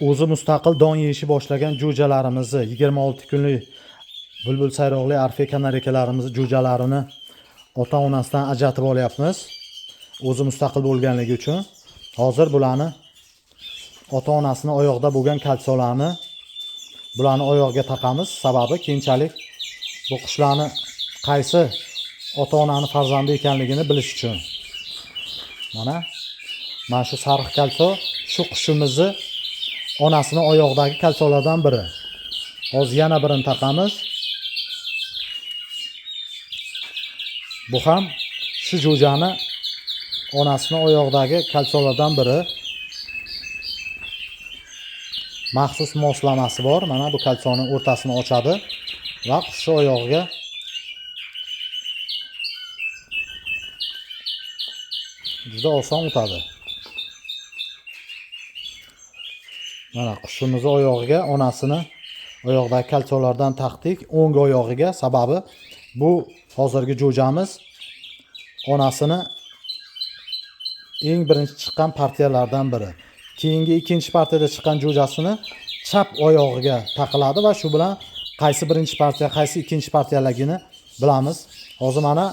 o'zi mustaqil don yeyishni boshlagan jo'jalarimizni 26 kunlik bulbul sayroqli arfe kanarikalarimizni jo'jalarini ota-onasidan ajratib olyapmiz. O'zi mustaqil bo'lganligi uchun hozir bularni ota-onasini oyoqda bo'lgan kalsolarni bularni oyog'iga taqamiz. Sababi keyinchalik bu qushlarni qaysi ota-onani farzandi ekanligini bilish uchun. Mana shu sariq kalso shu qushimizni onasini oyog'idagi kalsolardan biri. Hozir yana birini taqamiz. Bu ham shu jo'jani onasini oyog'idagi kalsolardan biri. Maxsus moslamasi bor. Mana bu kalsoning o'rtasini ochadi va qushni oyog'iga juda oson o'tadi. Mana qushimizni oyog'iga onasini oyog'idagi kalsolardan taqdik, o'ng oyog'iga. Sababi bu hozirgi jo'jamiz onasini eng birinchi chiqqan partiyalardan biri. Keyingi ikkinchi partiyada chiqqan jo'jasini chap oyog'iga taqiladi va shu bilan qaysi birinchi partiya, qaysi ikkinchi partiyaligini bilamiz. Hozir mana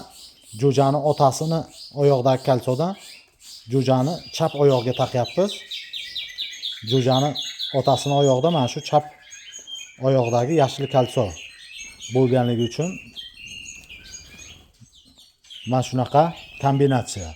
jo'jani otasini oyog'idagi kalsodan jo'jani chap oyog'iga taqyapmiz. Jo'jani otasini oyog'ida mana shu chap oyog'idagi yashil kalso bo'lganligi uchun mana shunaqa kombinatsiya.